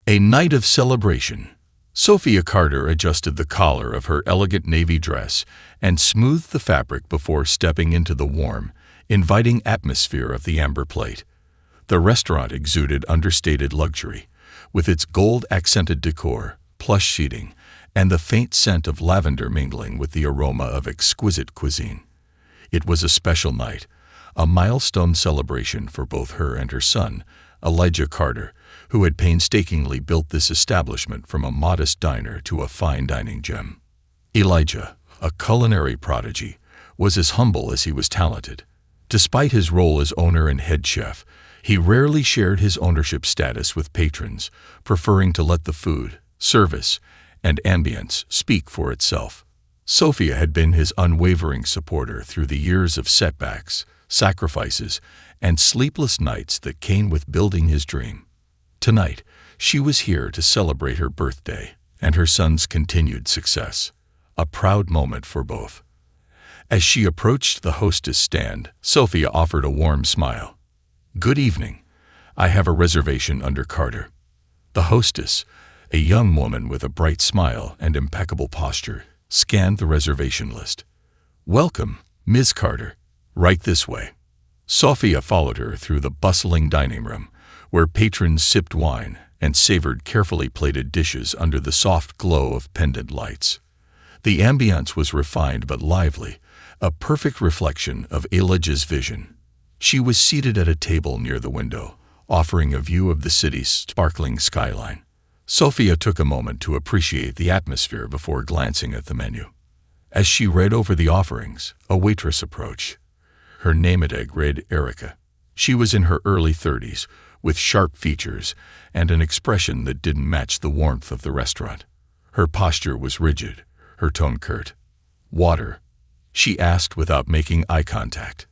A night of celebration. Sophia Carter adjusted the collar of her elegant navy dress and smoothed the fabric before stepping into the warm, inviting atmosphere of the amber plate. The restaurant exuded understated luxury, with its gold-accented decor, plush seating, and the faint scent of lavender mingling with the aroma of exquisite cuisine. It was a special night, a milestone celebration for both her and her son, Elijah Carter, who had painstakingly built this establishment from a modest diner to a fine dining gem. Elijah, a culinary prodigy, was as humble as he was talented. Despite his role as owner and head chef, he rarely shared his ownership status with patrons, preferring to let the food, service, and ambience speak for itself. Sophia had been his unwavering supporter through the years of setbacks, sacrifices, and sleepless nights that came with building his dream. Tonight, she was here to celebrate her birthday and her son's continued success, a proud moment for both. As she approached the hostess stand, Sophia offered a warm smile. "Good evening. I have a reservation under Carter." The hostess, a young woman with a bright smile and impeccable posture, scanned the reservation list. "Welcome, Ms. Carter. Right this way." Sophia followed her through the bustling dining room, where patrons sipped wine and savored carefully plated dishes under the soft glow of pendant lights. The ambience was refined but lively, a perfect reflection of Elijah's vision. She was seated at a table near the window, offering a view of the city's sparkling skyline. Sophia took a moment to appreciate the atmosphere before glancing at the menu. As she read over the offerings, a waitress approached. Her name-tag read Erica. She was in her early 30s, with sharp features and an expression that didn't match the warmth of the restaurant. Her posture was rigid, her tone curt. "Water?" she asked without making eye contact.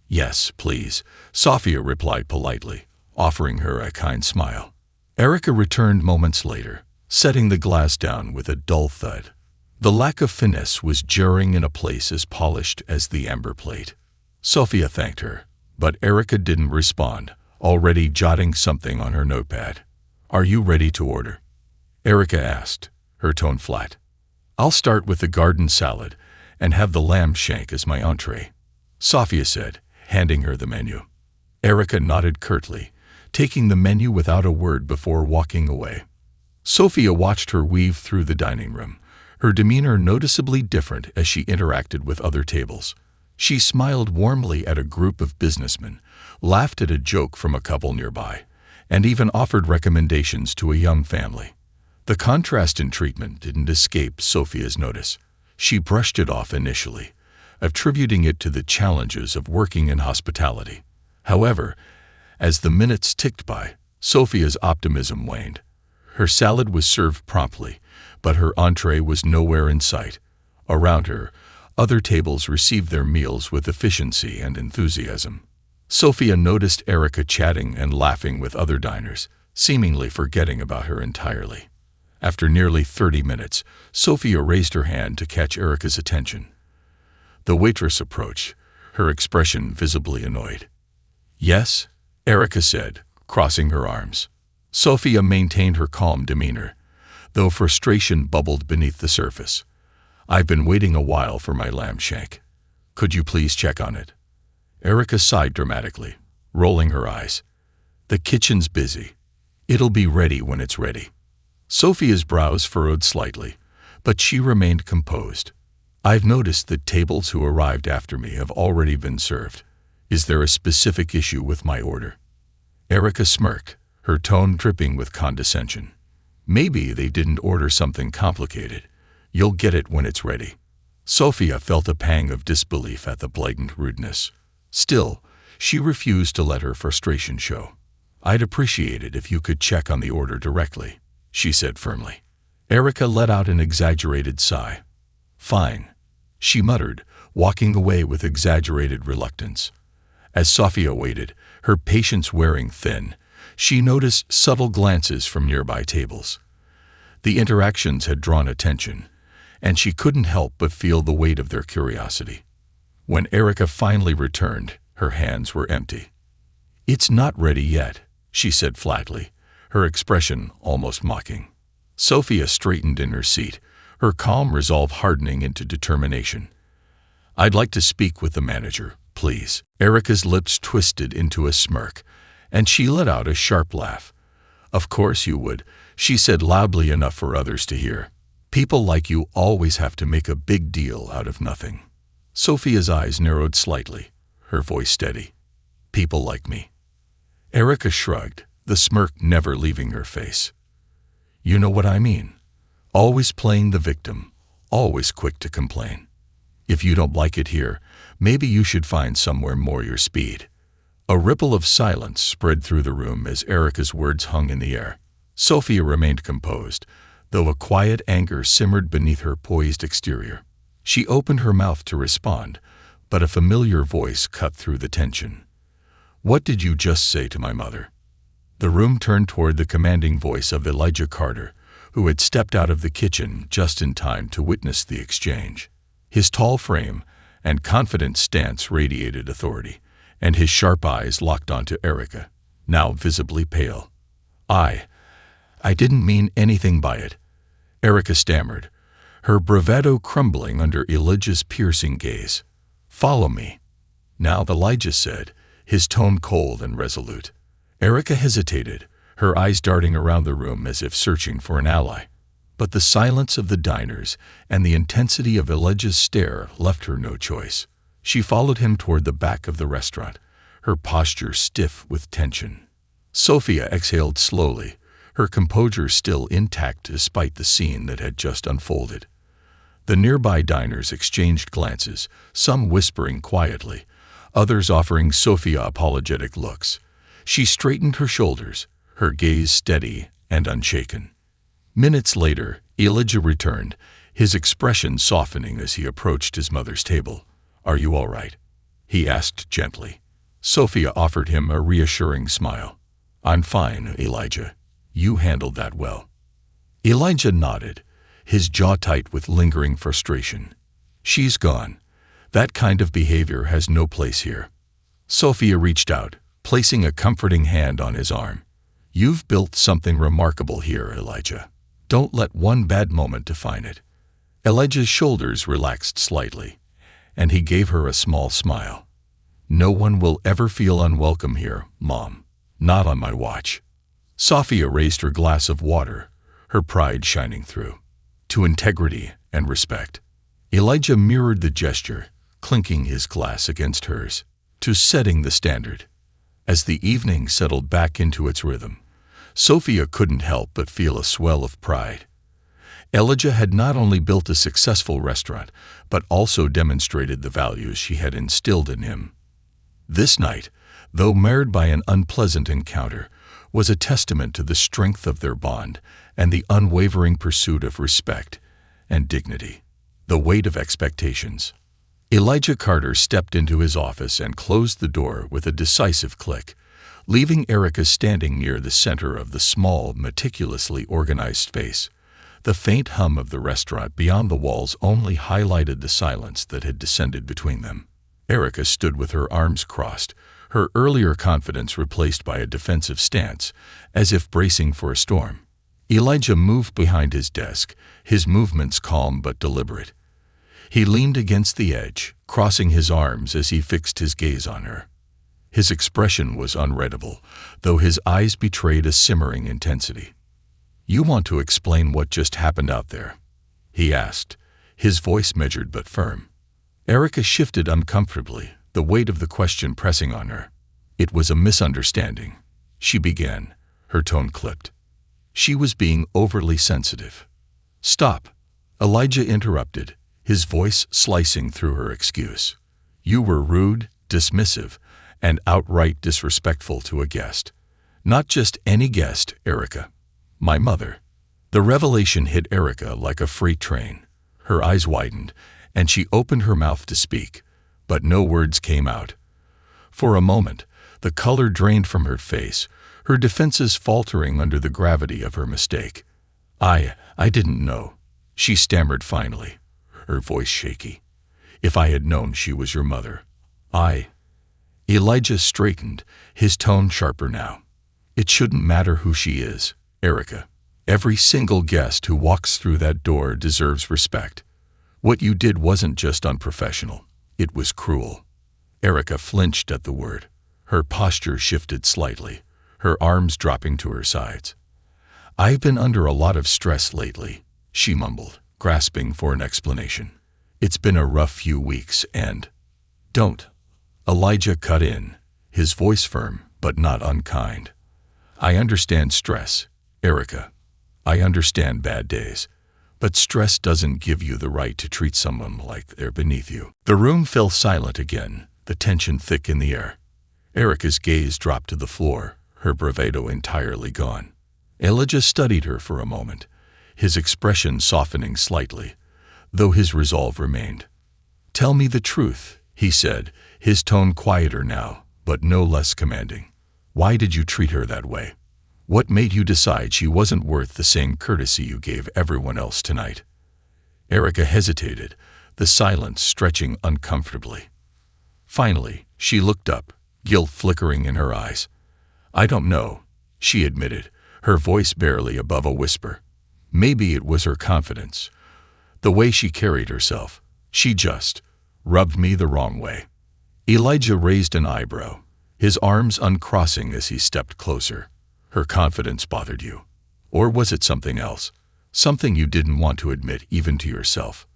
"Yes, please," Sophia replied politely, offering her a kind smile. Erica returned moments later, setting the glass down with a dull thud. The lack of finesse was jarring in a place as polished as the amber plate. Sophia thanked her, but Erica didn't respond, already jotting something on her notepad. "Are you ready to order?" Erica asked, her tone flat. "I'll start with the garden salad and have the lamb shank as my entree," Sophia said, handing her the menu. Erica nodded curtly, taking the menu without a word before walking away. Sophia watched her weave through the dining room, her demeanor noticeably different as she interacted with other tables. She smiled warmly at a group of businessmen, laughed at a joke from a couple nearby, and even offered recommendations to a young family. The contrast in treatment didn't escape Sophia's notice. She brushed it off initially, attributing it to the challenges of working in hospitality. However, as the minutes ticked by, Sophia's optimism waned. Her salad was served promptly, but her entree was nowhere in sight. Around her, other tables received their meals with efficiency and enthusiasm. Sophia noticed Erica chatting and laughing with other diners, seemingly forgetting about her entirely. After nearly 30 minutes, Sophia raised her hand to catch Erica's attention. The waitress approached, her expression visibly annoyed. "Yes?" Erica said, crossing her arms. Sophia maintained her calm demeanor, though frustration bubbled beneath the surface. "I've been waiting a while for my lamb shank. Could you please check on it?" Erica sighed dramatically, rolling her eyes. "The kitchen's busy. It'll be ready when it's ready." Sophia's brows furrowed slightly, but she remained composed. "I've noticed that tables who arrived after me have already been served. Is there a specific issue with my order?" Erica smirked, her tone dripping with condescension. "Maybe they didn't order something complicated. You'll get it when it's ready." Sophia felt a pang of disbelief at the blatant rudeness. Still, she refused to let her frustration show. "I'd appreciate it if you could check on the order directly," she said firmly. Erica let out an exaggerated sigh. "Fine," she muttered, walking away with exaggerated reluctance. As Sophia waited, her patience wearing thin, she noticed subtle glances from nearby tables. The interactions had drawn attention, and she couldn't help but feel the weight of their curiosity. When Erica finally returned, her hands were empty. "It's not ready yet," she said flatly, her expression almost mocking. Sophia straightened in her seat, her calm resolve hardening into determination. "I'd like to speak with the manager, please." Erica's lips twisted into a smirk, and she let out a sharp laugh. "Of course you would," she said loudly enough for others to hear. "People like you always have to make a big deal out of nothing." Sophia's eyes narrowed slightly, her voice steady. "People like me." Erica shrugged, the smirk never leaving her face. "You know what I mean. Always playing the victim, always quick to complain. If you don't like it here, maybe you should find somewhere more your speed." A ripple of silence spread through the room as Erica's words hung in the air. Sophia remained composed, though a quiet anger simmered beneath her poised exterior. She opened her mouth to respond, but a familiar voice cut through the tension. "What did you just say to my mother?" The room turned toward the commanding voice of Elijah Carter, who had stepped out of the kitchen just in time to witness the exchange. His tall frame and confident stance radiated authority, and his sharp eyes locked onto Erica, now visibly pale. I didn't mean anything by it," Erica stammered, her bravado crumbling under Elijah's piercing gaze. "Follow me." "Now," Elijah said, his tone cold and resolute. Erica hesitated, her eyes darting around the room as if searching for an ally. But the silence of the diners and the intensity of Elijah's stare left her no choice. She followed him toward the back of the restaurant, her posture stiff with tension. Sophia exhaled slowly, her composure still intact despite the scene that had just unfolded. The nearby diners exchanged glances, some whispering quietly, others offering Sophia apologetic looks. She straightened her shoulders, her gaze steady and unshaken. Minutes later, Elijah returned, his expression softening as he approached his mother's table. "Are you all right?" he asked gently. Sophia offered him a reassuring smile. "I'm fine, Elijah. You handled that well." Elijah nodded, his jaw tight with lingering frustration. "She's gone. That kind of behavior has no place here." Sophia reached out, placing a comforting hand on his arm. "You've built something remarkable here, Elijah. Don't let one bad moment define it." Elijah's shoulders relaxed slightly, and he gave her a small smile. "No one will ever feel unwelcome here, Mom. Not on my watch." Sophia raised her glass of water, her pride shining through. "To integrity and respect." Elijah mirrored the gesture, clinking his glass against hers. "To setting the standard." As the evening settled back into its rhythm, Sophia couldn't help but feel a swell of pride. Elijah had not only built a successful restaurant, but also demonstrated the values she had instilled in him. This night, though marred by an unpleasant encounter, was a testament to the strength of their bond and the unwavering pursuit of respect and dignity. The weight of expectations. Elijah Carter stepped into his office and closed the door with a decisive click, leaving Erica standing near the center of the small, meticulously organized space. The faint hum of the restaurant beyond the walls only highlighted the silence that had descended between them. Erica stood with her arms crossed, her earlier confidence replaced by a defensive stance, as if bracing for a storm. Elijah moved behind his desk, his movements calm but deliberate. He leaned against the edge, crossing his arms as he fixed his gaze on her. His expression was unreadable, though his eyes betrayed a simmering intensity. "You want to explain what just happened out there?" he asked, his voice measured but firm. Erica shifted uncomfortably, the weight of the question pressing on her. "It was a misunderstanding," she began, her tone clipped. She was being overly sensitive. "Stop," Elijah interrupted, his voice slicing through her excuse. "You were rude, dismissive, and outright disrespectful to a guest. Not just any guest, Erica. My mother." The revelation hit Erica like a freight train. Her eyes widened, and she opened her mouth to speak, but no words came out. For a moment, the color drained from her face, her defenses faltering under the gravity of her mistake. I didn't know," she stammered finally, her voice shaky. "If I had known she was your mother, Elijah straightened, his tone sharper now. It shouldn't matter who she is, Erica. Every single guest who walks through that door deserves respect. What you did wasn't just unprofessional, it was cruel. Erica flinched at the word. Her posture shifted slightly, her arms dropping to her sides. "I've been under a lot of stress lately," she mumbled, grasping for an explanation. "It's been a rough few weeks and—" "Don't." Elijah cut in, his voice firm but not unkind. "I understand stress, Erica. I understand bad days. But stress doesn't give you the right to treat someone like they're beneath you." The room fell silent again, the tension thick in the air. Erica's gaze dropped to the floor, her bravado entirely gone. Elijah studied her for a moment, his expression softening slightly, though his resolve remained. "Tell me the truth," he said, his tone quieter now, but no less commanding. "Why did you treat her that way? What made you decide she wasn't worth the same courtesy you gave everyone else tonight?" Erica hesitated, the silence stretching uncomfortably. Finally, she looked up, guilt flickering in her eyes. "I don't know," she admitted, her voice barely above a whisper. "Maybe it was her confidence, the way she carried herself. She just rubbed me the wrong way." Elijah raised an eyebrow, his arms uncrossing as he stepped closer. "Her confidence bothered you? Or was it something else? Something you didn't want to admit even to yourself?"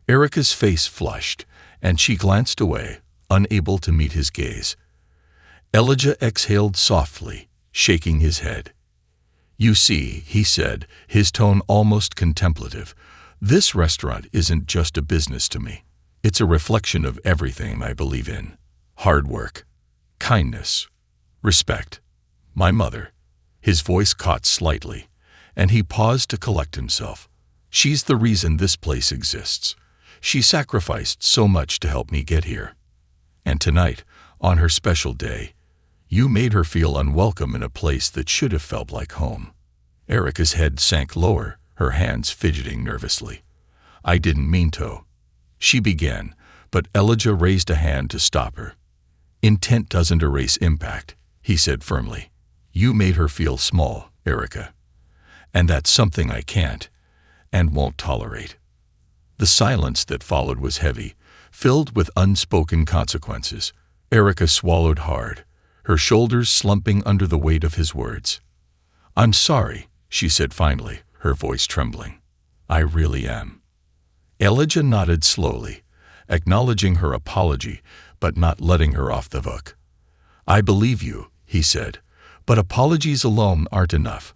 Erica's face flushed, and she glanced away, unable to meet his gaze. Elijah exhaled softly, shaking his head. "You see," he said, his tone almost contemplative, "this restaurant isn't just a business to me. It's a reflection of everything I believe in. Hard work, kindness, respect. My mother." His voice caught slightly, and he paused to collect himself. "She's the reason this place exists. She sacrificed so much to help me get here. And tonight, on her special day, you made her feel unwelcome in a place that should have felt like home." Erica's head sank lower, her hands fidgeting nervously. "I didn't mean to," she began, but Elijah raised a hand to stop her. "Intent doesn't erase impact," he said firmly. "You made her feel small, Erica. And that's something I can't and won't tolerate." The silence that followed was heavy, filled with unspoken consequences. Erica swallowed hard, her shoulders slumping under the weight of his words. "I'm sorry," she said finally, her voice trembling. "I really am." Elijah nodded slowly, acknowledging her apology but not letting her off the hook. "I believe you," he said, "but apologies alone aren't enough.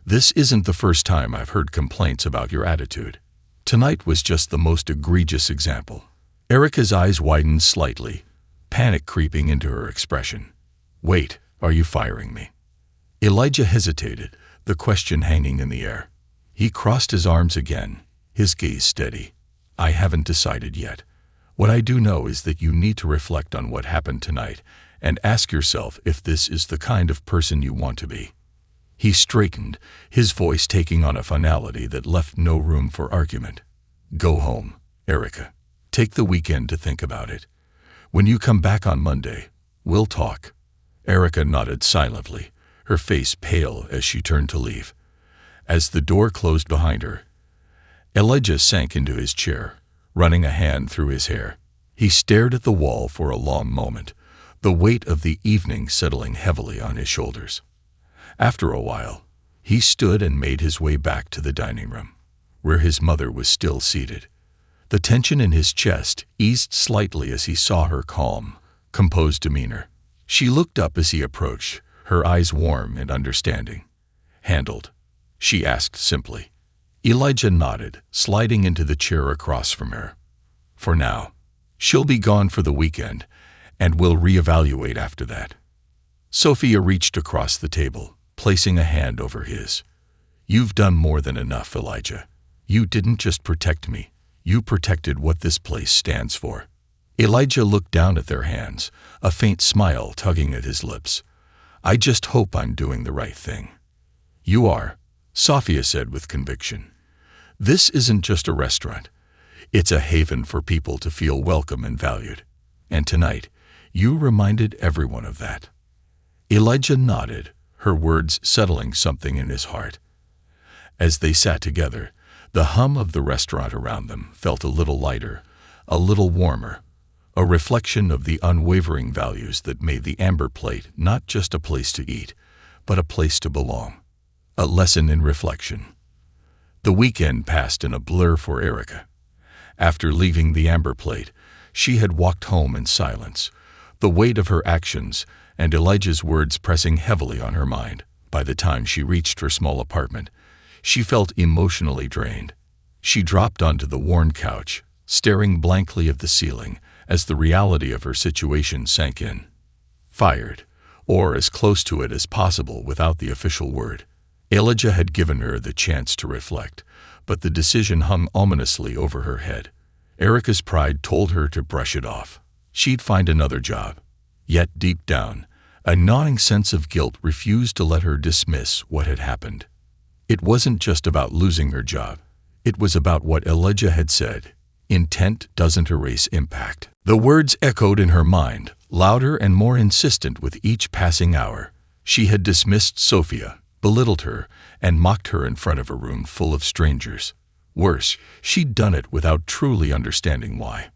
This isn't the first time I've heard complaints about your attitude. Tonight was just the most egregious example." Erica's eyes widened slightly, panic creeping into her expression. "Wait, are you firing me?" Elijah hesitated, the question hanging in the air. He crossed his arms again, his gaze steady. "I haven't decided yet. What I do know is that you need to reflect on what happened tonight and ask yourself if this is the kind of person you want to be." He straightened, his voice taking on a finality that left no room for argument. "Go home, Erica. Take the weekend to think about it. When you come back on Monday, we'll talk." Erica nodded silently, her face pale as she turned to leave. As the door closed behind her, Elijah sank into his chair, running a hand through his hair. He stared at the wall for a long moment, the weight of the evening settling heavily on his shoulders. After a while, he stood and made his way back to the dining room, where his mother was still seated. The tension in his chest eased slightly as he saw her calm, composed demeanor. She looked up as he approached, her eyes warm and understanding. "Handled?" she asked simply. Elijah nodded, sliding into the chair across from her. "For now. She'll be gone for the weekend, and we'll reevaluate after that." Sophia reached across the table, placing a hand over his. "You've done more than enough, Elijah. You didn't just protect me. You protected what this place stands for." Elijah looked down at their hands, a faint smile tugging at his lips. "I just hope I'm doing the right thing." "You are," Sophia said with conviction. "This isn't just a restaurant. It's a haven for people to feel welcome and valued. And tonight, you reminded everyone of that." Elijah nodded, her words settling something in his heart. As they sat together, the hum of the restaurant around them felt a little lighter, a little warmer, a reflection of the unwavering values that made the Amber Plate not just a place to eat, but a place to belong. A lesson in reflection. The weekend passed in a blur for Erica. After leaving the Amber Plate, she had walked home in silence, the weight of her actions and Elijah's words pressing heavily on her mind. By the time she reached her small apartment, she felt emotionally drained. She dropped onto the worn couch, staring blankly at the ceiling as the reality of her situation sank in. Fired, or as close to it as possible without the official word. Elijah had given her the chance to reflect, but the decision hung ominously over her head. Erica's pride told her to brush it off. She'd find another job. Yet deep down, a gnawing sense of guilt refused to let her dismiss what had happened. It wasn't just about losing her job. It was about what Elijah had said. Intent doesn't erase impact. The words echoed in her mind, louder and more insistent with each passing hour. She had dismissed Sophia, belittled her, and mocked her in front of a room full of strangers. Worse, she'd done it without truly understanding why.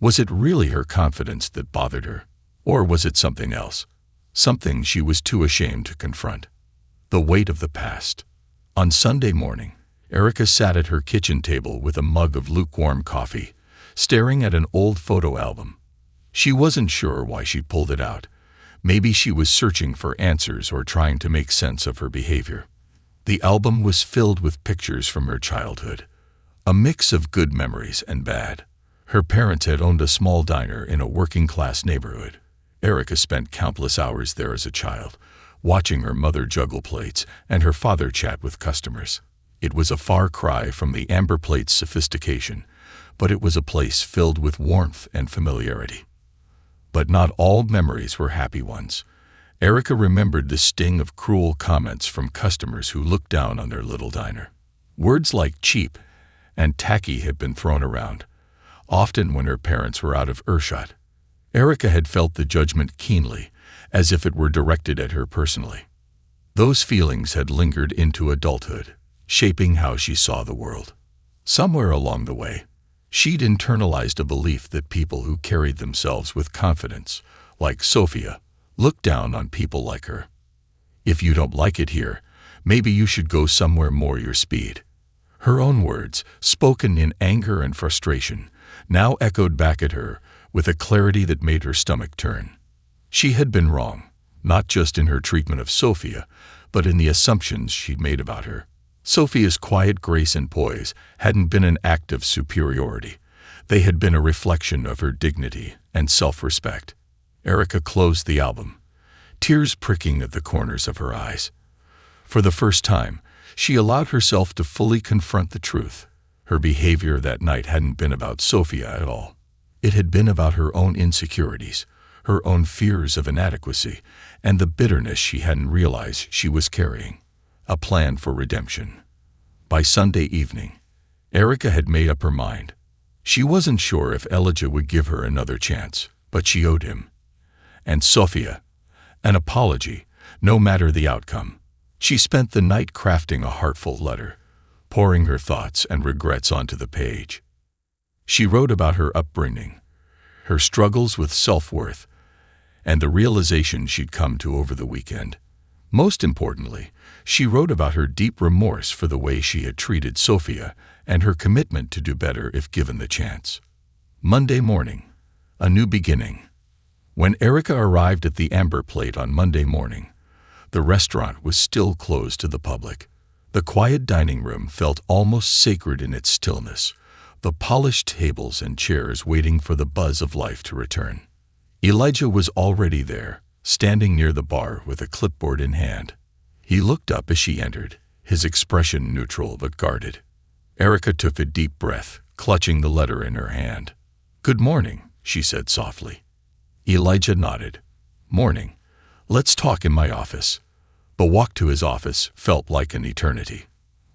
Was it really her confidence that bothered her? Or was it something else? Something she was too ashamed to confront. The weight of the past. On Sunday morning, Erica sat at her kitchen table with a mug of lukewarm coffee, staring at an old photo album. She wasn't sure why she pulled it out. Maybe she was searching for answers or trying to make sense of her behavior. The album was filled with pictures from her childhood, a mix of good memories and bad. Her parents had owned a small diner in a working-class neighborhood. Erica spent countless hours there as a child, watching her mother juggle plates and her father chat with customers. It was a far cry from the Amber Plate's sophistication, but it was a place filled with warmth and familiarity. But not all memories were happy ones. Erica remembered the sting of cruel comments from customers who looked down on their little diner. Words like cheap and tacky had been thrown around, often when her parents were out of earshot. Erica had felt the judgment keenly, as if it were directed at her personally. Those feelings had lingered into adulthood, shaping how she saw the world. Somewhere along the way, she'd internalized a belief that people who carried themselves with confidence, like Sophia, looked down on people like her. If you don't like it here, maybe you should go somewhere more your speed. Her own words, spoken in anger and frustration, now echoed back at her with a clarity that made her stomach turn. She had been wrong, not just in her treatment of Sophia, but in the assumptions she'd made about her. Sophia's quiet grace and poise hadn't been an act of superiority. They had been a reflection of her dignity and self-respect. Erica closed the album, tears pricking at the corners of her eyes. For the first time, she allowed herself to fully confront the truth. Her behavior that night hadn't been about Sophia at all. It had been about her own insecurities, her own fears of inadequacy, and the bitterness she hadn't realized she was carrying. A plan for redemption. By Sunday evening, Erica had made up her mind. She wasn't sure if Elijah would give her another chance, but she owed him. And Sophia, an apology, no matter the outcome. She spent the night crafting a heartfelt letter, pouring her thoughts and regrets onto the page. She wrote about her upbringing, her struggles with self-worth, and the realization she'd come to over the weekend. Most importantly, she wrote about her deep remorse for the way she had treated Sophia and her commitment to do better if given the chance. Monday morning, a new beginning. When Erica arrived at the Amber Plate on Monday morning, the restaurant was still closed to the public. The quiet dining room felt almost sacred in its stillness, the polished tables and chairs waiting for the buzz of life to return. Elijah was already there, standing near the bar with a clipboard in hand. He looked up as she entered, his expression neutral but guarded. Erica took a deep breath, clutching the letter in her hand. "Good morning," she said softly. Elijah nodded. "Morning. Let's talk in my office." The walk to his office felt like an eternity.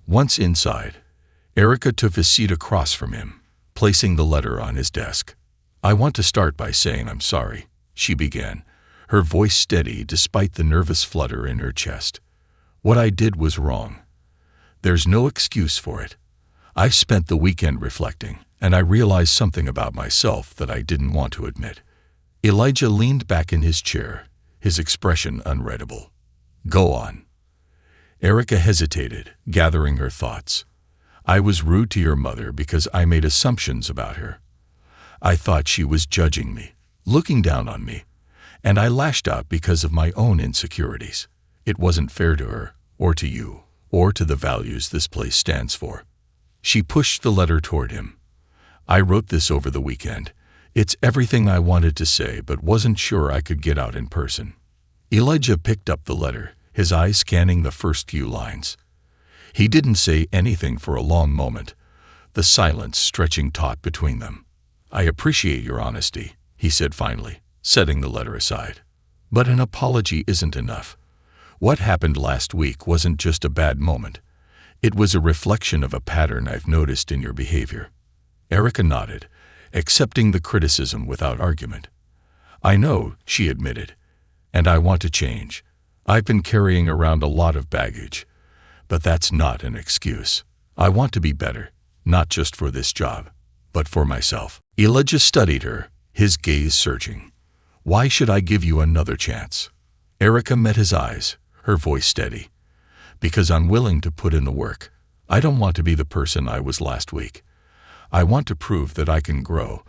Once inside, Erica took a seat across from him, placing the letter on his desk. "I want to start by saying I'm sorry," she began, her voice steady despite the nervous flutter in her chest. "What I did was wrong. There's no excuse for it. I've spent the weekend reflecting, and I realized something about myself that I didn't want to admit." Elijah leaned back in his chair, his expression unreadable. "Go on." Erica hesitated, gathering her thoughts. "I was rude to your mother because I made assumptions about her. I thought she was judging me, looking down on me, and I lashed out because of my own insecurities. It wasn't fair to her, or to you, or to the values this place stands for." She pushed the letter toward him. "I wrote this over the weekend. It's everything I wanted to say but wasn't sure I could get out in person." Elijah picked up the letter, his eyes scanning the first few lines. He didn't say anything for a long moment, the silence stretching taut between them. "I appreciate your honesty," he said finally, setting the letter aside. "But an apology isn't enough. What happened last week wasn't just a bad moment. It was a reflection of a pattern I've noticed in your behavior." Erica nodded, accepting the criticism without argument. "I know," she admitted, "and I want to change. I've been carrying around a lot of baggage, but that's not an excuse. I want to be better, not just for this job, but for myself." Elijah studied her, his gaze searching. "Why should I give you another chance?" Erica met his eyes, her voice steady. "Because I'm willing to put in the work. I don't want to be the person I was last week. I want to prove that I can grow,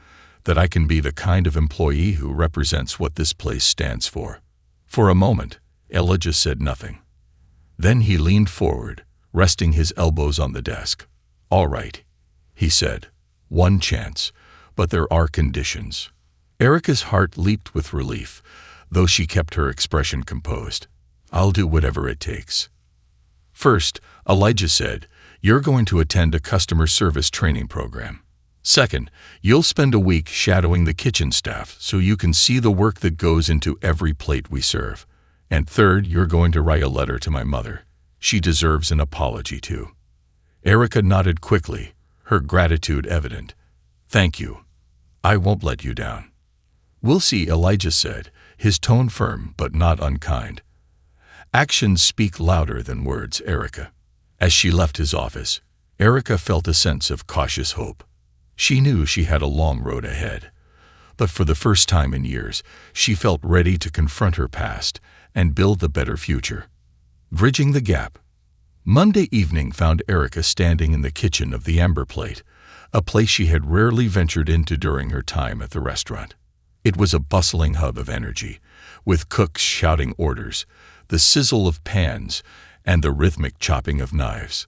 that I can be the kind of employee who represents what this place stands for." For a moment, Elijah said nothing. Then he leaned forward, resting his elbows on the desk. "All right," he said. "One chance, but there are conditions." Erica's heart leaped with relief, though she kept her expression composed. "I'll do whatever it takes." "First," Elijah said, "you're going to attend a customer service training program. Second, you'll spend a week shadowing the kitchen staff so you can see the work that goes into every plate we serve. And third, you're going to write a letter to my mother. She deserves an apology too." Erica nodded quickly, her gratitude evident. "Thank you. I won't let you down." "We'll see," Elijah said, his tone firm but not unkind. "Actions speak louder than words, Erica." As she left his office, Erica felt a sense of cautious hope. She knew she had a long road ahead, but for the first time in years, she felt ready to confront her past and build the better future. Bridging the gap. Monday evening found Erica standing in the kitchen of the Amber Plate, a place she had rarely ventured into during her time at the restaurant. It was a bustling hub of energy, with cooks shouting orders, the sizzle of pans, and the rhythmic chopping of knives.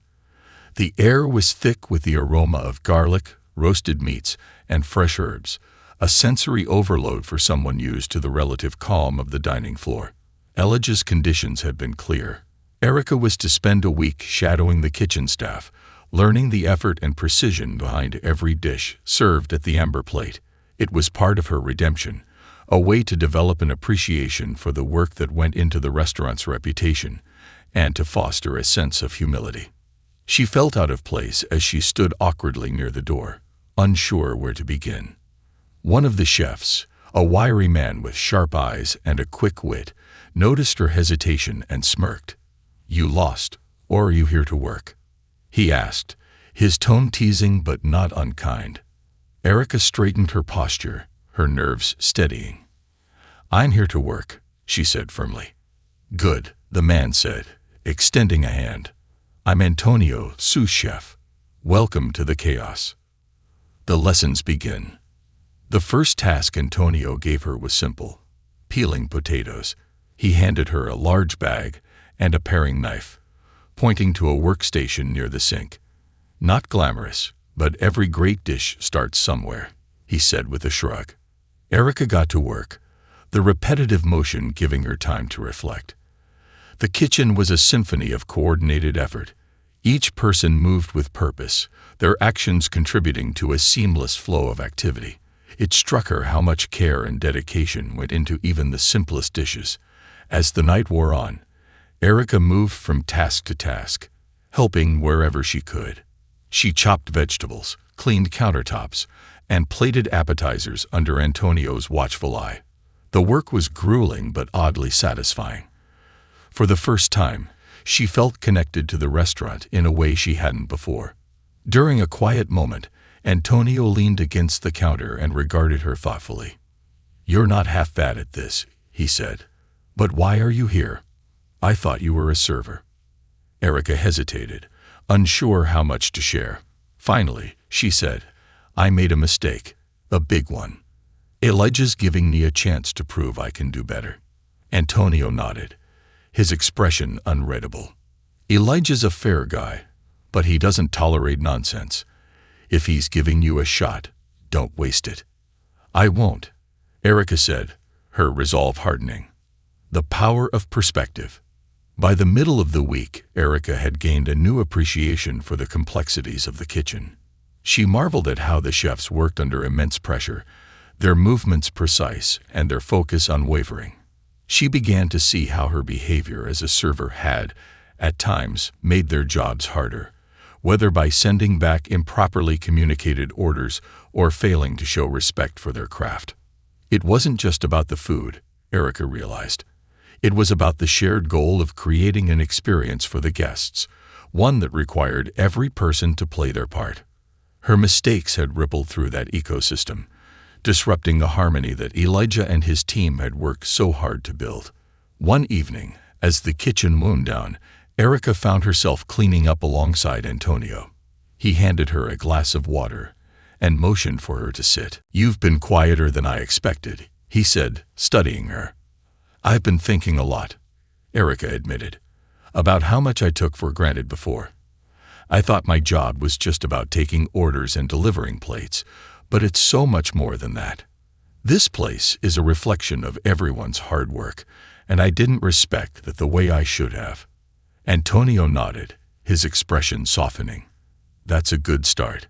The air was thick with the aroma of garlic, roasted meats, and fresh herbs, a sensory overload for someone used to the relative calm of the dining floor. Elijah's conditions had been clear. Erica was to spend a week shadowing the kitchen staff, learning the effort and precision behind every dish served at the Amber Plate. It was part of her redemption, a way to develop an appreciation for the work that went into the restaurant's reputation, and to foster a sense of humility. She felt out of place as she stood awkwardly near the door, unsure where to begin. One of the chefs, a wiry man with sharp eyes and a quick wit, noticed her hesitation and smirked. "You lost, or are you here to work?" he asked, his tone teasing but not unkind. Erica straightened her posture, her nerves steadying. "I'm here to work," she said firmly. "Good," the man said, extending a hand. "I'm Antonio, sous chef. Welcome to the chaos." The lessons begin. The first task Antonio gave her was simple: peeling potatoes. He handed her a large bag and a paring knife, pointing to a workstation near the sink. "Not glamorous, but every great dish starts somewhere," he said with a shrug. Erica got to work, the repetitive motion giving her time to reflect. The kitchen was a symphony of coordinated effort. Each person moved with purpose, their actions contributing to a seamless flow of activity. It struck her how much care and dedication went into even the simplest dishes. As the night wore on, Erica moved from task to task, helping wherever she could. She chopped vegetables, cleaned countertops, and plated appetizers under Antonio's watchful eye. The work was grueling but oddly satisfying. For the first time, she felt connected to the restaurant in a way she hadn't before. During a quiet moment, Antonio leaned against the counter and regarded her thoughtfully. "You're not half bad at this," he said. "But why are you here? I thought you were a server." Erica hesitated, unsure how much to share. Finally, she said, "I made a mistake, a big one. Elijah's giving me a chance to prove I can do better." Antonio nodded, his expression unreadable. "Elijah's a fair guy, but he doesn't tolerate nonsense. If he's giving you a shot, don't waste it." "I won't," Erica said, her resolve hardening. The power of perspective. By the middle of the week, Erica had gained a new appreciation for the complexities of the kitchen. She marveled at how the chefs worked under immense pressure, their movements precise and their focus unwavering. She began to see how her behavior as a server had, at times, made their jobs harder, whether by sending back improperly communicated orders or failing to show respect for their craft. It wasn't just about the food, Erica realized. It was about the shared goal of creating an experience for the guests, one that required every person to play their part. Her mistakes had rippled through that ecosystem, disrupting the harmony that Elijah and his team had worked so hard to build. One evening, as the kitchen wound down, Erica found herself cleaning up alongside Antonio. He handed her a glass of water and motioned for her to sit. "You've been quieter than I expected," he said, studying her. "I've been thinking a lot," Erica admitted, "about how much I took for granted before. I thought my job was just about taking orders and delivering plates, but it's so much more than that. This place is a reflection of everyone's hard work, and I didn't respect that the way I should have." Antonio nodded, his expression softening. "That's a good start.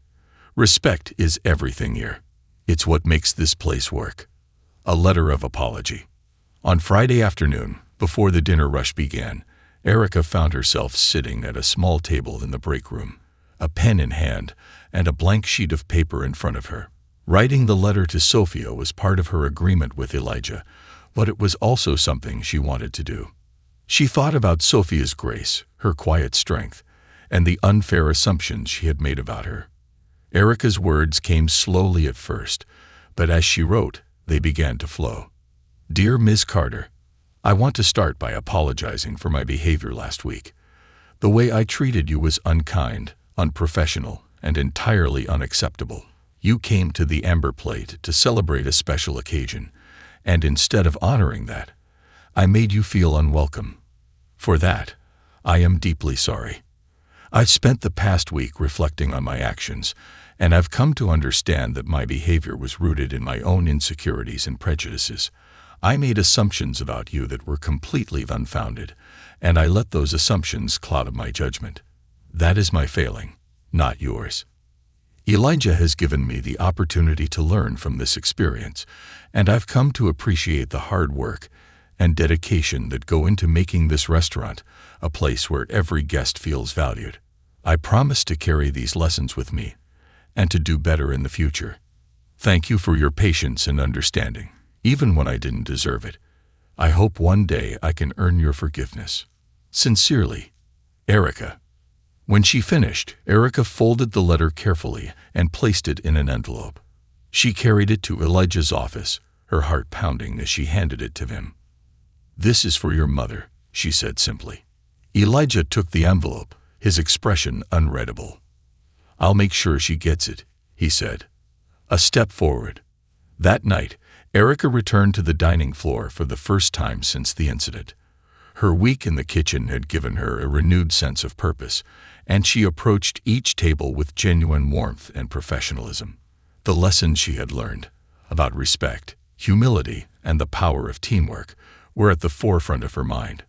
Respect is everything here. It's what makes this place work." A letter of apology. On Friday afternoon, before the dinner rush began, Erica found herself sitting at a small table in the break room, a pen in hand and a blank sheet of paper in front of her. Writing the letter to Sophia was part of her agreement with Elijah, but it was also something she wanted to do. She thought about Sophia's grace, her quiet strength, and the unfair assumptions she had made about her. Erica's words came slowly at first, but as she wrote, they began to flow. "Dear Ms. Carter, I want to start by apologizing for my behavior last week. The way I treated you was unkind, unprofessional, and entirely unacceptable. You came to the Amber Plate to celebrate a special occasion, and instead of honoring that, I made you feel unwelcome. For that, I am deeply sorry. I've spent the past week reflecting on my actions, and I've come to understand that my behavior was rooted in my own insecurities and prejudices. I made assumptions about you that were completely unfounded, and I let those assumptions cloud my judgment. That is my failing, not yours. Elijah has given me the opportunity to learn from this experience, and I've come to appreciate the hard work and dedication that go into making this restaurant a place where every guest feels valued. I promise to carry these lessons with me and to do better in the future. Thank you for your patience and understanding, even when I didn't deserve it. I hope one day I can earn your forgiveness. Sincerely, Erica." When she finished, Erica folded the letter carefully and placed it in an envelope. She carried it to Elijah's office, her heart pounding as she handed it to him. "This is for your mother," she said simply. Elijah took the envelope, his expression unreadable. "I'll make sure she gets it," he said. A step forward. That night, Erica returned to the dining floor for the first time since the incident. Her week in the kitchen had given her a renewed sense of purpose, and she approached each table with genuine warmth and professionalism. The lessons she had learned about respect, humility, and the power of teamwork were at the forefront of her mind.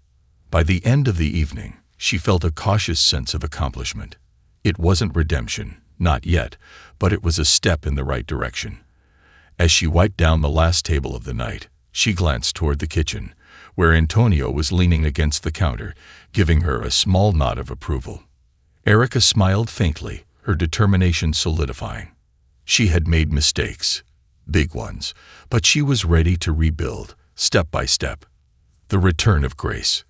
By the end of the evening, she felt a cautious sense of accomplishment. It wasn't redemption, not yet, but it was a step in the right direction. As she wiped down the last table of the night, she glanced toward the kitchen, where Antonio was leaning against the counter, giving her a small nod of approval. Erica smiled faintly, her determination solidifying. She had made mistakes, big ones, but she was ready to rebuild, step by step. The return of grace.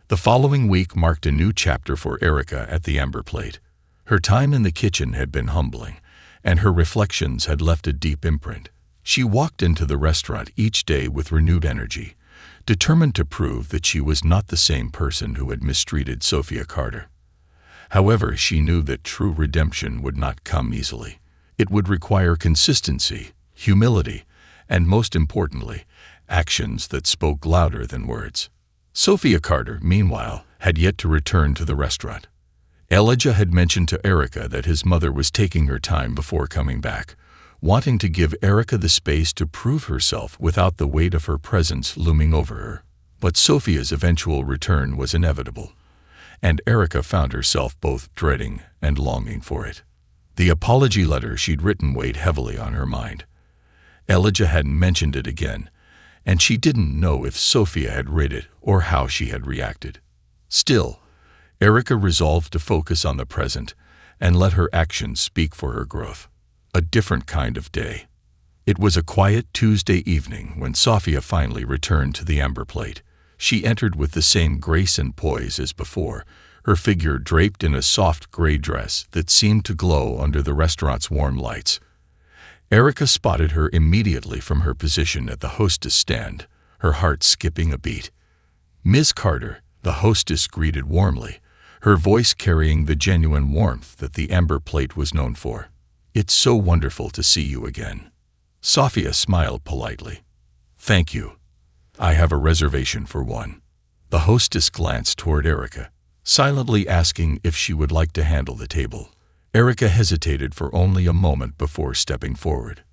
The following week marked a new chapter for Erica at the Amber Plate. Her time in the kitchen had been humbling, and her reflections had left a deep imprint. She walked into the restaurant each day with renewed energy, determined to prove that she was not the same person who had mistreated Sophia Carter. However, she knew that true redemption would not come easily. It would require consistency, humility, and most importantly, actions that spoke louder than words. Sophia Carter, meanwhile, had yet to return to the restaurant. Elijah had mentioned to Erica that his mother was taking her time before coming back, wanting to give Erica the space to prove herself without the weight of her presence looming over her. But Sophia's eventual return was inevitable, and Erica found herself both dreading and longing for it. The apology letter she'd written weighed heavily on her mind. Elijah hadn't mentioned it again, and she didn't know if Sophia had read it or how she had reacted. Still, Erica resolved to focus on the present and let her actions speak for her growth. A different kind of day. It was a quiet Tuesday evening when Sophia finally returned to the Amber Plate. She entered with the same grace and poise as before, her figure draped in a soft gray dress that seemed to glow under the restaurant's warm lights. Erica spotted her immediately from her position at the hostess stand, her heart skipping a beat. "Miss Carter," the hostess greeted warmly, her voice carrying the genuine warmth that the Amber Plate was known for. "It's so wonderful to see you again." Sophia smiled politely. "Thank you. I have a reservation for one." The hostess glanced toward Erica, silently asking if she would like to handle the table. Erica hesitated for only a moment before stepping forward.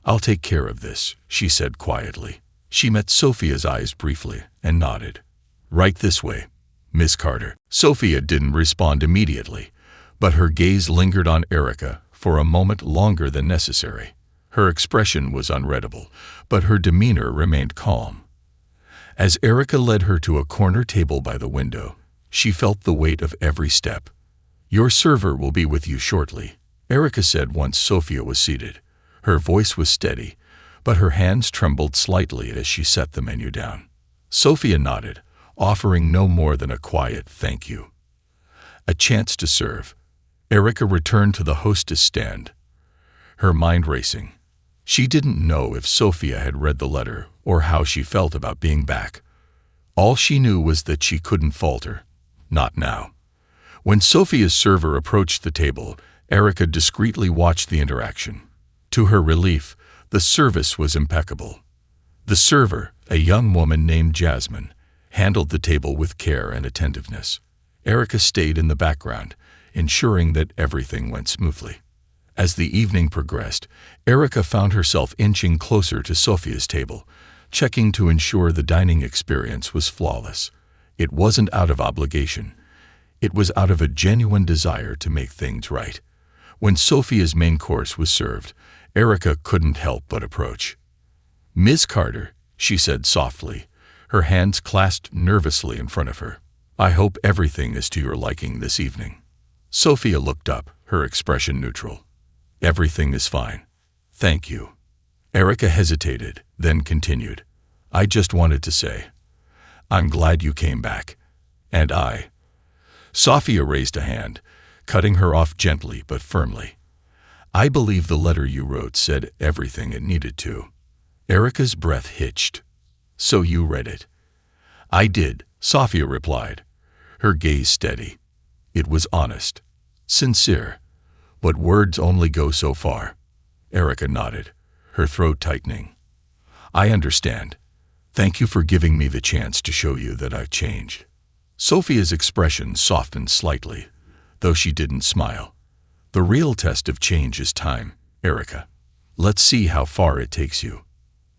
"I'll take care of this," she said quietly. She met Sophia's eyes briefly and nodded. "Right this way, Miss Carter." Sophia didn't respond immediately, but her gaze lingered on Erica for a moment longer than necessary. Her expression was unreadable, but her demeanor remained calm. As Erica led her to a corner table by the window, she felt the weight of every step. "Your server will be with you shortly," Erica said once Sophia was seated. Her voice was steady, but her hands trembled slightly as she set the menu down. Sophia nodded, offering no more than a quiet thank you. A chance to serve. Erica returned to the hostess stand, her mind racing. She didn't know if Sophia had read the letter or how she felt about being back. All she knew was that she couldn't falter. Not now. When Sophia's server approached the table, Erica discreetly watched the interaction. To her relief, the service was impeccable. The server, a young woman named Jasmine, handled the table with care and attentiveness. Erica stayed in the background, ensuring that everything went smoothly. As the evening progressed, Erica found herself inching closer to Sophia's table, checking to ensure the dining experience was flawless. It wasn't out of obligation. It was out of a genuine desire to make things right. When Sophia's main course was served, Erica couldn't help but approach. "Miss Carter," she said softly, her hands clasped nervously in front of her. "I hope everything is to your liking this evening." Sophia looked up, her expression neutral. "Everything is fine. Thank you." Erica hesitated, then continued. "I just wanted to say, I'm glad you came back. And I—" Sophia raised a hand, cutting her off gently but firmly. "I believe the letter you wrote said everything it needed to." Erica's breath hitched. "So you read it?" "I did," Sophia replied, her gaze steady. It was honest, sincere, but words only go so far. Erica nodded, her throat tightening. "I understand. Thank you for giving me the chance to show you that I've changed." Sophia's expression softened slightly, though she didn't smile. "The real test of change is time, Erica. Let's see how far it takes you."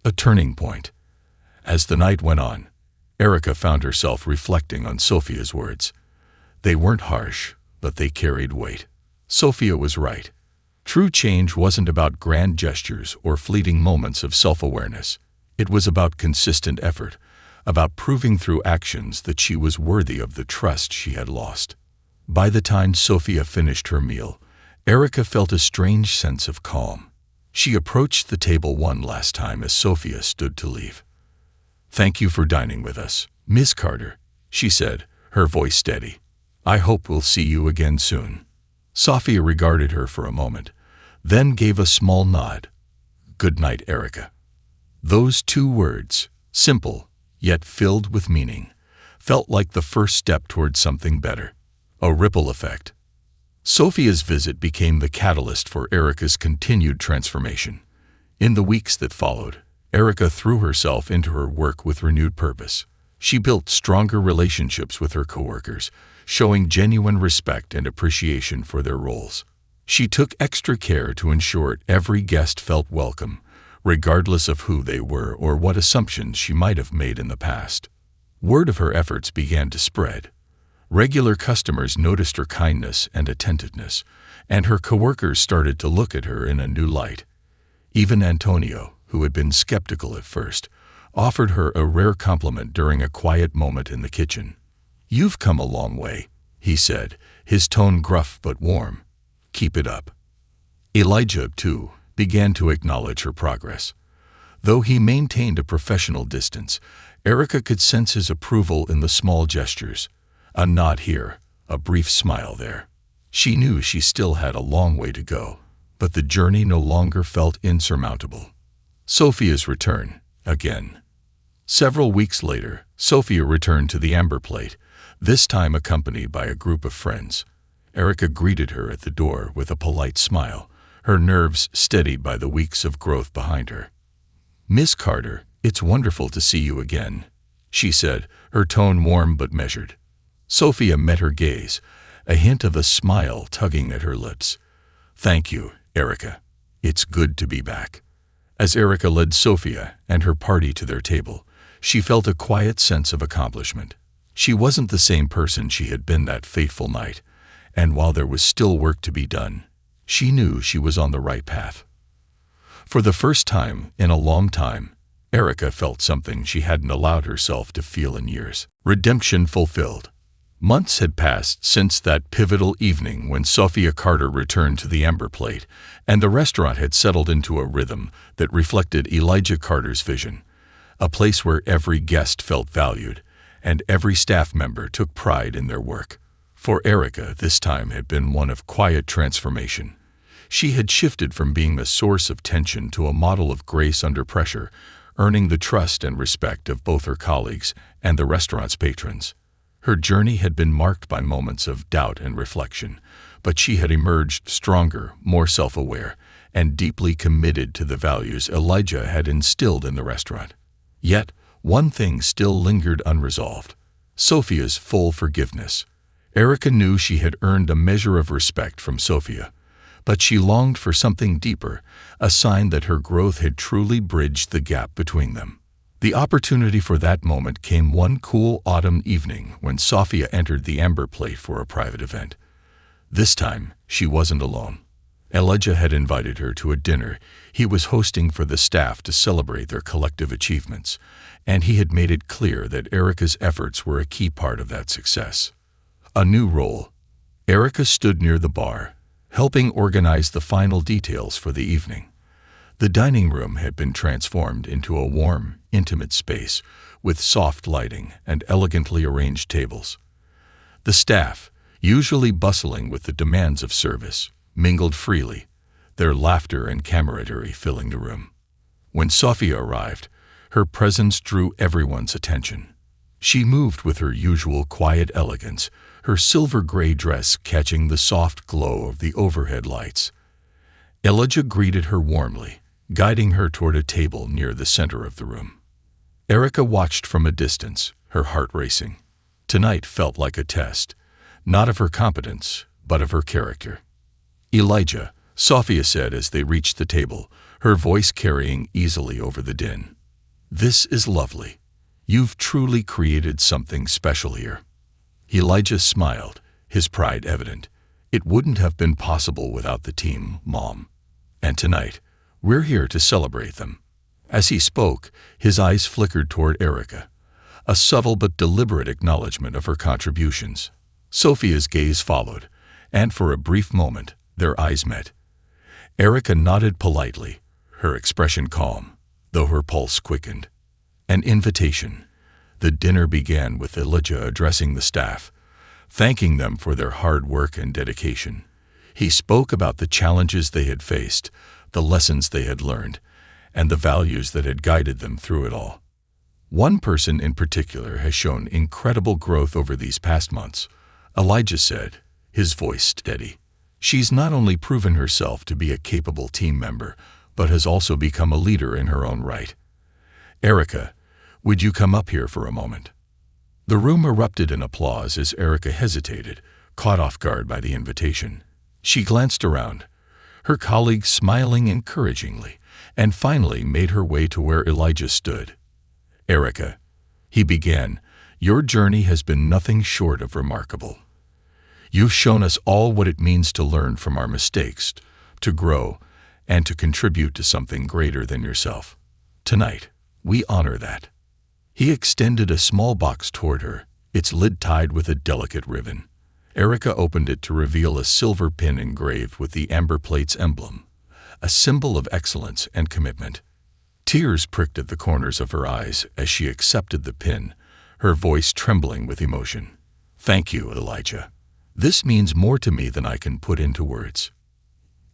A turning point. As the night went on, Erica found herself reflecting on Sophia's words. They weren't harsh, but they carried weight. Sophia was right. True change wasn't about grand gestures or fleeting moments of self-awareness. It was about consistent effort, about proving through actions that she was worthy of the trust she had lost. By the time Sophia finished her meal, Erica felt a strange sense of calm. She approached the table one last time as Sophia stood to leave. "Thank you for dining with us, Miss Carter," she said, her voice steady. "I hope we'll see you again soon." Sophia regarded her for a moment, then gave a small nod. "Good night, Erica." Those two words, simple, yet filled with meaning, felt like the first step toward something better. A ripple effect. Sophia's visit became the catalyst for Erica's continued transformation. In the weeks that followed, Erica threw herself into her work with renewed purpose. She built stronger relationships with her coworkers, showing genuine respect and appreciation for their roles. She took extra care to ensure every guest felt welcome, regardless of who they were or what assumptions she might have made in the past. Word of her efforts began to spread. Regular customers noticed her kindness and attentiveness, and her coworkers started to look at her in a new light. Even Antonio, who had been skeptical at first, offered her a rare compliment during a quiet moment in the kitchen. "You've come a long way," he said, his tone gruff but warm. "Keep it up." Elijah, too, began to acknowledge her progress. Though he maintained a professional distance, Erica could sense his approval in the small gestures. A nod here, a brief smile there. She knew she still had a long way to go, but the journey no longer felt insurmountable. Sophia's return, again. Several weeks later, Sophia returned to the Amber Plate, this time accompanied by a group of friends. Erica greeted her at the door with a polite smile, her nerves steadied by the weeks of growth behind her. "Miss Carter, it's wonderful to see you again," she said, her tone warm but measured. Sophia met her gaze, a hint of a smile tugging at her lips. "Thank you, Erica. It's good to be back." As Erica led Sophia and her party to their table, she felt a quiet sense of accomplishment. She wasn't the same person she had been that fateful night, and while there was still work to be done, she knew she was on the right path. For the first time in a long time, Erica felt something she hadn't allowed herself to feel in years. Redemption fulfilled. Months had passed since that pivotal evening when Sophia Carter returned to the Amber Plate, and the restaurant had settled into a rhythm that reflected Elijah Carter's vision, a place where every guest felt valued, and every staff member took pride in their work. For Erica, this time had been one of quiet transformation. She had shifted from being a source of tension to a model of grace under pressure, earning the trust and respect of both her colleagues and the restaurant's patrons. Her journey had been marked by moments of doubt and reflection, but she had emerged stronger, more self-aware, and deeply committed to the values Elijah had instilled in the restaurant. Yet, one thing still lingered unresolved: Sophia's full forgiveness. Erica knew she had earned a measure of respect from Sophia, but she longed for something deeper, a sign that her growth had truly bridged the gap between them. The opportunity for that moment came one cool autumn evening when Sophia entered the Amber Plate for a private event. This time, she wasn't alone. Elijah had invited her to a dinner he was hosting for the staff to celebrate their collective achievements, and he had made it clear that Erica's efforts were a key part of that success. A new role. Erica stood near the bar, helping organize the final details for the evening. The dining room had been transformed into a warm, intimate space with soft lighting and elegantly arranged tables. The staff, usually bustling with the demands of service, mingled freely, their laughter and camaraderie filling the room. When Sophia arrived, her presence drew everyone's attention. She moved with her usual quiet elegance, her silver-gray dress catching the soft glow of the overhead lights. Elijah greeted her warmly, guiding her toward a table near the center of the room. Erica watched from a distance, her heart racing. Tonight felt like a test, not of her competence, but of her character. "Elijah," Sophia said as they reached the table, her voice carrying easily over the din. "This is lovely. You've truly created something special here." Elijah smiled, his pride evident. "It wouldn't have been possible without the team, Mom. And tonight, we're here to celebrate them." As he spoke, his eyes flickered toward Erica, a subtle but deliberate acknowledgement of her contributions. Sophia's gaze followed, and for a brief moment, their eyes met. Erica nodded politely, her expression calm, though her pulse quickened. An invitation. The dinner began with Elijah addressing the staff, thanking them for their hard work and dedication. He spoke about the challenges they had faced, the lessons they had learned, and the values that had guided them through it all. One person in particular has shown incredible growth over these past months, Elijah said, his voice steady. She's not only proven herself to be a capable team member, but has also become a leader in her own right. Erica, would you come up here for a moment? The room erupted in applause as Erica hesitated, caught off guard by the invitation. She glanced around, her colleagues smiling encouragingly, and finally made her way to where Elijah stood. Erica, he began, your journey has been nothing short of remarkable. You've shown us all what it means to learn from our mistakes, to grow, and to contribute to something greater than yourself. Tonight, we honor that. He extended a small box toward her, its lid tied with a delicate ribbon. Erica opened it to reveal a silver pin engraved with the amber plate's emblem, a symbol of excellence and commitment. Tears pricked at the corners of her eyes as she accepted the pin, her voice trembling with emotion. Thank you, Elijah. This means more to me than I can put into words.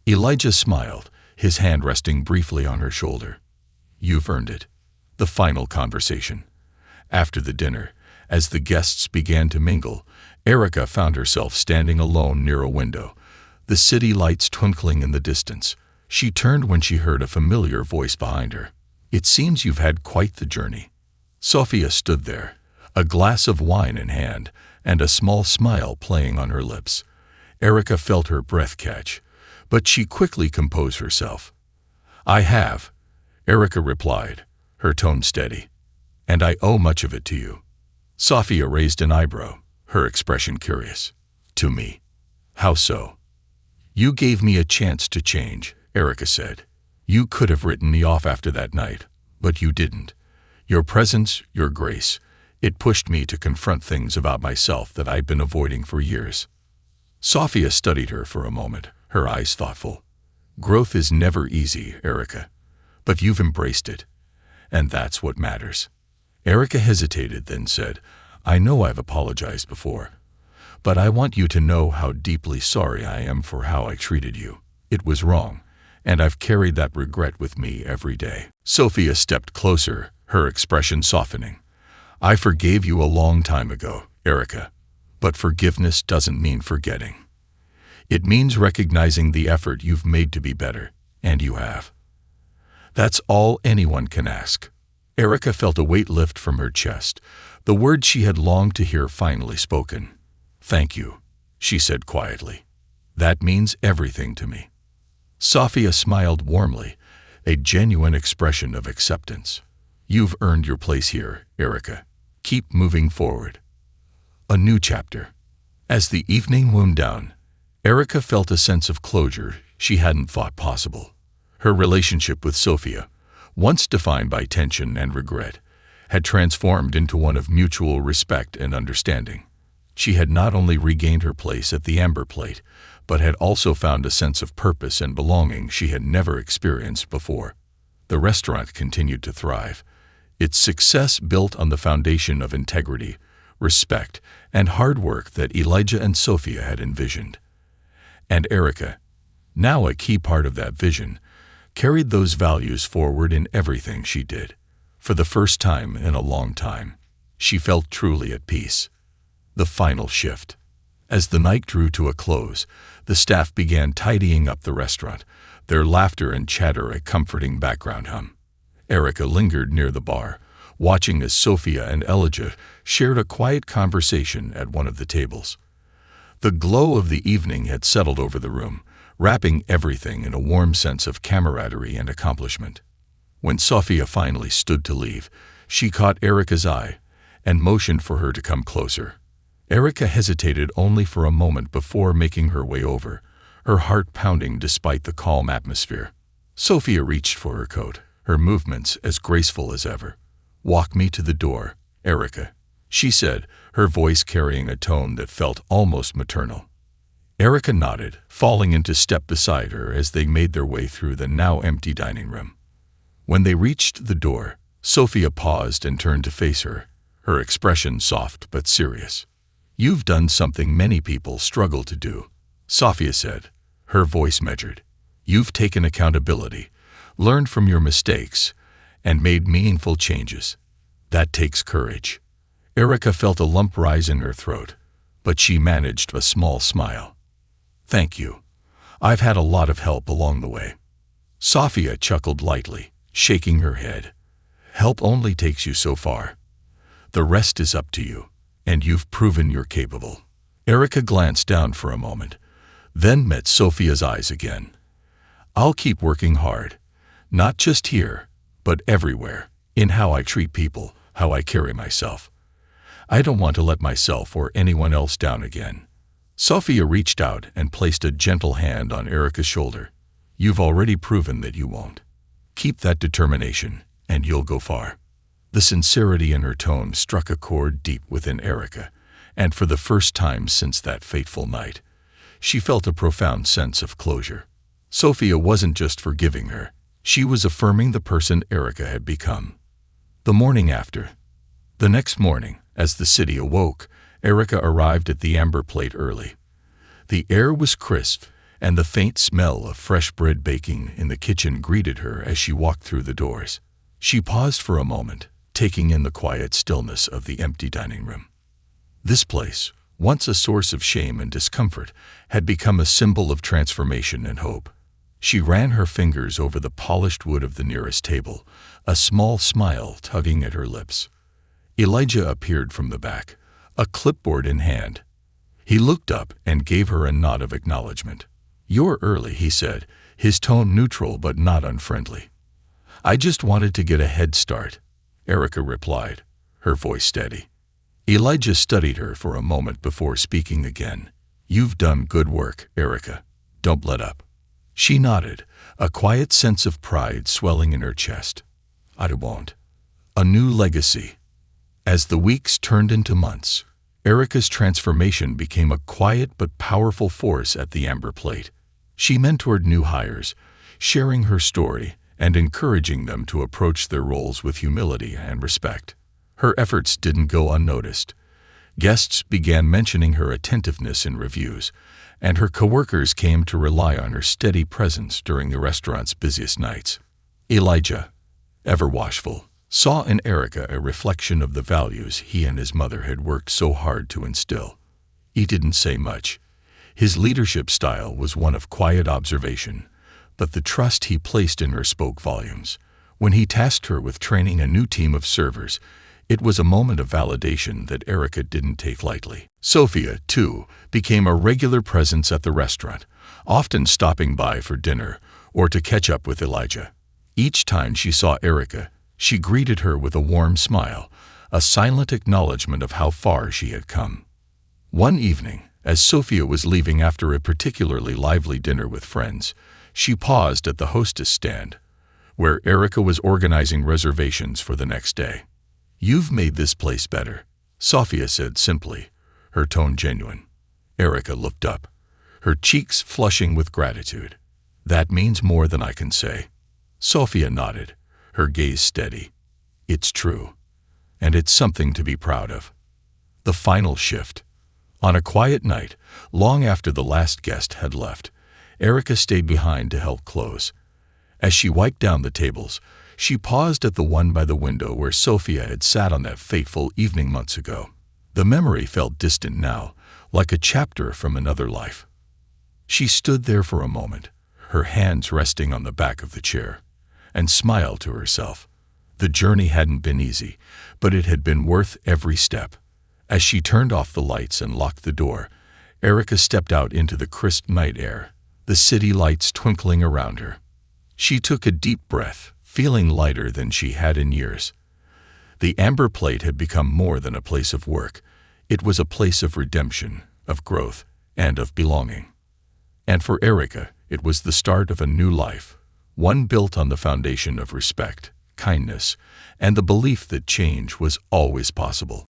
Elijah smiled, his hand resting briefly on her shoulder. You've earned it. The final conversation. After the dinner, as the guests began to mingle, Erica found herself standing alone near a window, the city lights twinkling in the distance. She turned when she heard a familiar voice behind her. It seems you've had quite the journey. Sophia stood there, a glass of wine in hand, and a small smile playing on her lips. Erica felt her breath catch, but she quickly composed herself. I have, Erica replied, her tone steady, and I owe much of it to you. Sophia raised an eyebrow, her expression curious. To me. How so? You gave me a chance to change, Erica said. You could have written me off after that night, but you didn't. Your presence, your grace, it pushed me to confront things about myself that I'd been avoiding for years. Sophia studied her for a moment, her eyes thoughtful. Growth is never easy, Erica, but you've embraced it, and that's what matters. Erica hesitated, then said, I know I've apologized before, but I want you to know how deeply sorry I am for how I treated you. It was wrong, and I've carried that regret with me every day. Sophia stepped closer, her expression softening. I forgave you a long time ago, Erica, but forgiveness doesn't mean forgetting. It means recognizing the effort you've made to be better, and you have. That's all anyone can ask. Erica felt a weight lift from her chest, the words she had longed to hear finally spoken. Thank you, she said quietly. That means everything to me. Sophia smiled warmly, a genuine expression of acceptance. You've earned your place here, Erica. Keep moving forward. A new chapter. As the evening wound down, Erica felt a sense of closure she hadn't thought possible. Her relationship with Sophia, once defined by tension and regret, had transformed into one of mutual respect and understanding. She had not only regained her place at the amber plate, but had also found a sense of purpose and belonging she had never experienced before. The restaurant continued to thrive, its success built on the foundation of integrity, respect, and hard work that Elijah and Sophia had envisioned. And Erica, now a key part of that vision, carried those values forward in everything she did. For the first time in a long time, she felt truly at peace. The final shift. As the night drew to a close, the staff began tidying up the restaurant, their laughter and chatter a comforting background hum. Erica lingered near the bar, watching as Sophia and Elijah shared a quiet conversation at one of the tables. The glow of the evening had settled over the room, wrapping everything in a warm sense of camaraderie and accomplishment. When Sophia finally stood to leave, she caught Erica's eye and motioned for her to come closer. Erica hesitated only for a moment before making her way over, her heart pounding despite the calm atmosphere. Sophia reached for her coat, her movements as graceful as ever. Walk me to the door, Erica, she said, her voice carrying a tone that felt almost maternal. Erica nodded, falling into step beside her as they made their way through the now empty dining room. When they reached the door, Sophia paused and turned to face her, her expression soft but serious. "You've done something many people struggle to do," Sophia said, her voice measured. "You've taken accountability, learned from your mistakes, and made meaningful changes. That takes courage." Erica felt a lump rise in her throat, but she managed a small smile. "Thank you. I've had a lot of help along the way." Sophia chuckled lightly, shaking her head. "Help only takes you so far. The rest is up to you, and you've proven you're capable." Erica glanced down for a moment, then met Sophia's eyes again. "I'll keep working hard, not just here, but everywhere, in how I treat people, how I carry myself. I don't want to let myself or anyone else down again." Sophia reached out and placed a gentle hand on Erica's shoulder. "You've already proven that you won't. Keep that determination, and you'll go far." The sincerity in her tone struck a chord deep within Erica, and for the first time since that fateful night, she felt a profound sense of closure. Sophia wasn't just forgiving her, she was affirming the person Erica had become. The morning after. The next morning, as the city awoke, Erica arrived at the Amber Plate early. The air was crisp, and the faint smell of fresh bread baking in the kitchen greeted her as she walked through the doors. She paused for a moment, taking in the quiet stillness of the empty dining room. This place, once a source of shame and discomfort, had become a symbol of transformation and hope. She ran her fingers over the polished wood of the nearest table, a small smile tugging at her lips. Elijah appeared from the back, a clipboard in hand. He looked up and gave her a nod of acknowledgement. "You're early," he said, his tone neutral but not unfriendly. "I just wanted to get a head start," Erica replied, her voice steady. Elijah studied her for a moment before speaking again. "You've done good work, Erica. Don't let up." She nodded, a quiet sense of pride swelling in her chest. "I won't." A new legacy. As the weeks turned into months, Erica's transformation became a quiet but powerful force at the Amber Plate. She mentored new hires, sharing her story and encouraging them to approach their roles with humility and respect. Her efforts didn't go unnoticed. Guests began mentioning her attentiveness in reviews, and her coworkers came to rely on her steady presence during the restaurant's busiest nights. Elijah, ever watchful, saw in Erica a reflection of the values he and his mother had worked so hard to instill. He didn't say much. His leadership style was one of quiet observation, but the trust he placed in her spoke volumes. When he tasked her with training a new team of servers, it was a moment of validation that Erica didn't take lightly. Sophia, too, became a regular presence at the restaurant, often stopping by for dinner or to catch up with Elijah. Each time she saw Erica, she greeted her with a warm smile, a silent acknowledgement of how far she had come. One evening, as Sophia was leaving after a particularly lively dinner with friends, she paused at the hostess stand, where Erica was organizing reservations for the next day. "You've made this place better," Sophia said simply, her tone genuine. Erica looked up, her cheeks flushing with gratitude. "That means more than I can say." Sophia nodded, her gaze steady. "It's true, and it's something to be proud of." The final shift. On a quiet night, long after the last guest had left, Erica stayed behind to help close. As she wiped down the tables, she paused at the one by the window where Sophia had sat on that fateful evening months ago. The memory felt distant now, like a chapter from another life. She stood there for a moment, her hands resting on the back of the chair, and smiled to herself. The journey hadn't been easy, but it had been worth every step. As she turned off the lights and locked the door, Erica stepped out into the crisp night air, the city lights twinkling around her. She took a deep breath, feeling lighter than she had in years. The Amber Plate had become more than a place of work. It was a place of redemption, of growth, and of belonging. And for Erica, it was the start of a new life, one built on the foundation of respect, kindness, and the belief that change was always possible.